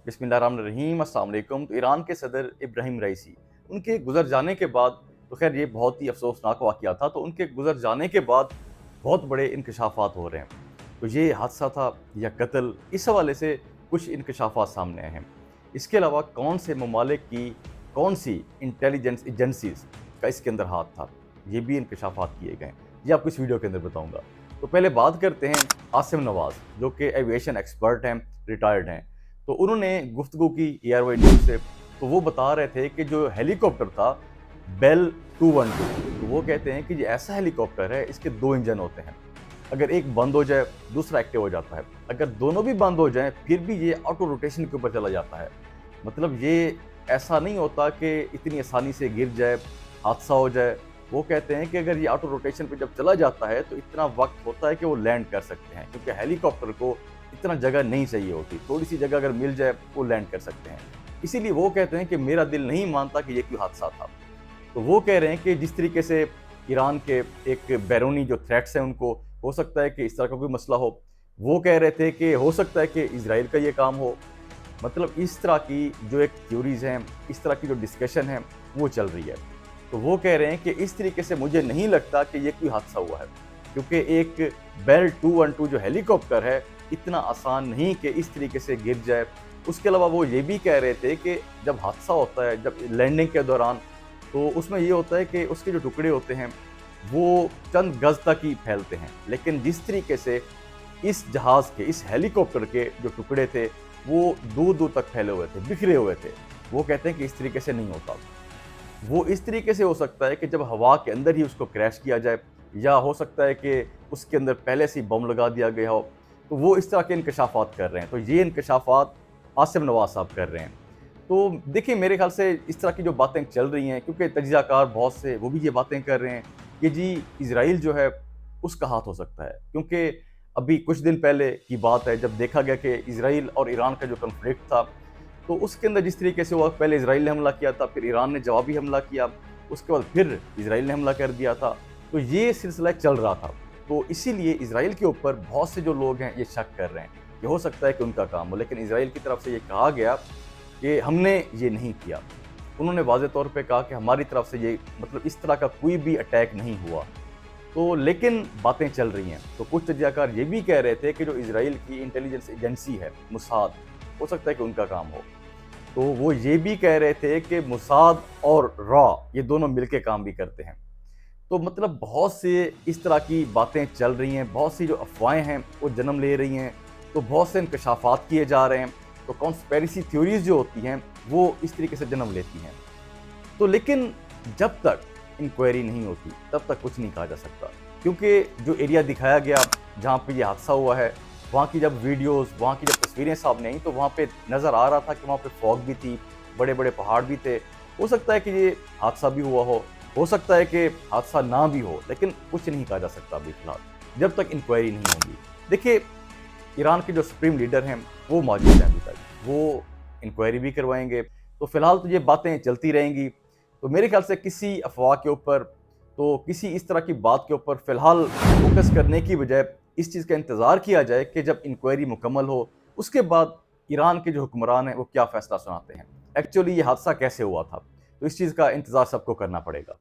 بسم اللہ الرحمن الرحیم، السلام علیکم۔ تو ایران کے صدر ابراہیم رئیسی ان کے گزر جانے کے بعد، تو خیر یہ بہت ہی افسوسناک واقعہ تھا، تو ان کے گزر جانے کے بعد بہت بڑے انکشافات ہو رہے ہیں۔ تو یہ حادثہ تھا یا قتل، اس حوالے سے کچھ انکشافات سامنے آئے ہیں۔ اس کے علاوہ کون سے ممالک کی کون سی انٹیلیجنس ایجنسیز کا اس کے اندر ہاتھ تھا، یہ بھی انکشافات کیے گئے ہیں، یہ آپ کو اس ویڈیو کے اندر بتاؤں گا۔ تو پہلے بات کرتے ہیں عاصم نواز، جو کہ ایویشن ایکسپرٹ ہیں، ریٹائرڈ ہیں۔ تو انہوں نے گفتگو کی ایئر وائی نیوز سے، تو وہ بتا رہے تھے کہ جو ہیلی کاپٹر تھا بیل 212، تو وہ کہتے ہیں کہ یہ ایسا ہیلی کاپٹر ہے، اس کے 2 انجن ہوتے ہیں، اگر ایک بند ہو جائے دوسرا ایکٹیو ہو جاتا ہے، اگر دونوں بھی بند ہو جائیں پھر بھی یہ آٹو روٹیشن کے اوپر چلا جاتا ہے۔ مطلب یہ ایسا نہیں ہوتا کہ اتنی آسانی سے گر جائے، حادثہ ہو جائے۔ وہ کہتے ہیں کہ اگر یہ آٹو روٹیشن پہ جب چلا جاتا ہے تو اتنا وقت ہوتا ہے کہ وہ لینڈ کر سکتے ہیں، کیونکہ ہیلی کاپٹر کو اتنا جگہ نہیں چاہیے ہوتی، تھوڑی سی جگہ اگر مل جائے وہ لینڈ کر سکتے ہیں۔ اسی لیے وہ کہتے ہیں کہ میرا دل نہیں مانتا کہ یہ کوئی حادثہ تھا۔ تو وہ کہہ رہے ہیں کہ جس طریقے سے ایران کے ایک بیرونی جو تھریٹس ہیں ان کو ہو سکتا ہے کہ اس طرح کا کوئی مسئلہ ہو، وہ کہہ رہے تھے کہ ہو سکتا ہے کہ اسرائیل کا یہ کام ہو۔ مطلب اس طرح کی جو ایک تھیوریز ہیں، اس طرح کی جو ڈسکشن ہے وہ چل رہی ہے۔ تو وہ کہہ رہے ہیں کہ اس طریقے سے مجھے نہیں لگتا کہ یہ کوئی حادثہ ہوا ہے، کیونکہ ایک بیل 212 جو ہیلی کاپٹر ہے اتنا آسان نہیں کہ اس طریقے سے گر جائے۔ اس کے علاوہ وہ یہ بھی کہہ رہے تھے کہ جب حادثہ ہوتا ہے، جب لینڈنگ کے دوران، تو اس میں یہ ہوتا ہے کہ اس کے جو ٹکڑے ہوتے ہیں وہ چند گز تک ہی پھیلتے ہیں، لیکن جس طریقے سے اس جہاز کے، اس ہیلی کاپٹر کے جو ٹکڑے تھے وہ دور دور تک پھیلے ہوئے تھے، بکھرے ہوئے تھے۔ وہ کہتے ہیں کہ اس طریقے سے نہیں ہوتا، وہ اس طریقے سے ہو سکتا ہے کہ جب ہوا کے اندر ہی اس کو کریش کیا جائے، یا ہو سکتا ہے کہ اس کے اندر پہلے سے بم لگا دیا گیا ہو۔ تو وہ اس طرح کے انکشافات کر رہے ہیں، تو یہ انکشافات عاصم نواز صاحب کر رہے ہیں۔ تو دیکھیں میرے خیال سے اس طرح کی جو باتیں چل رہی ہیں، کیونکہ تجزیہ کار بہت سے وہ بھی یہ باتیں کر رہے ہیں کہ جی اسرائیل جو ہے اس کا ہاتھ ہو سکتا ہے، کیونکہ ابھی کچھ دن پہلے کی بات ہے جب دیکھا گیا کہ اسرائیل اور ایران کا جو کنفلکٹ تھا، تو اس کے اندر جس طریقے سے ہوا، پہلے اسرائیل نے حملہ کیا تھا، پھر ایران نے جوابی حملہ کیا، اس کے بعد پھر اسرائیل نے حملہ کر دیا تھا، تو یہ سلسلہ چل رہا تھا۔ تو اسی لیے اسرائیل کے اوپر بہت سے جو لوگ ہیں یہ شک کر رہے ہیں کہ ہو سکتا ہے کہ ان کا کام ہو، لیکن اسرائیل کی طرف سے یہ کہا گیا کہ ہم نے یہ نہیں کیا۔ انہوں نے واضح طور پہ کہا کہ ہماری طرف سے یہ مطلب اس طرح کا کوئی بھی اٹیک نہیں ہوا۔ تو لیکن باتیں چل رہی ہیں، تو کچھ تجزیہ کار یہ بھی کہہ رہے تھے کہ جو اسرائیل کی انٹیلیجنس ایجنسی ہے موساد، ہو سکتا ہے کہ ان کا کام ہو۔ تو وہ یہ بھی کہہ رہے تھے کہ موساد اور را یہ دونوں مل کے کام بھی کرتے ہیں۔ تو مطلب بہت سے اس طرح کی باتیں چل رہی ہیں، بہت سی جو افواہیں ہیں وہ جنم لے رہی ہیں، تو بہت سے انکشافات کیے جا رہے ہیں، تو کانسپیریسی تھیوریز جو ہوتی ہیں وہ اس طریقے سے جنم لیتی ہیں۔ تو لیکن جب تک انکوائری نہیں ہوتی تب تک کچھ نہیں کہا جا سکتا، کیونکہ جو ایریا دکھایا گیا جہاں پہ یہ حادثہ ہوا ہے، وہاں کی جب ویڈیوز، وہاں کی جب تصویریں سامنے آئیں تو وہاں پہ نظر آ رہا تھا کہ وہاں پہ فوگ بھی تھی، بڑے بڑے پہاڑ بھی تھے۔ ہو سکتا ہے کہ یہ حادثہ بھی ہوا ہو سکتا ہے کہ حادثہ نہ بھی ہو، لیکن کچھ نہیں کہا جا سکتا ابھی فی الحال جب تک انکوائری نہیں ہوگی۔ دیکھیے ایران کے جو سپریم لیڈر ہیں وہ موجود ہیں ابھی تک، وہ انکوائری بھی کروائیں گے، تو فی الحال تو یہ باتیں چلتی رہیں گی۔ تو میرے خیال سے کسی افواہ کے اوپر، تو کسی اس طرح کی بات کے اوپر فی الحال فوکس کرنے کی بجائے اس چیز کا انتظار کیا جائے کہ جب انکوائری مکمل ہو اس کے بعد ایران کے جو حکمران ہیں وہ کیا فیصلہ سناتے ہیں، ایکچولی یہ حادثہ کیسے ہوا تھا۔ تو اس چیز کا انتظار سب کو کرنا پڑے گا۔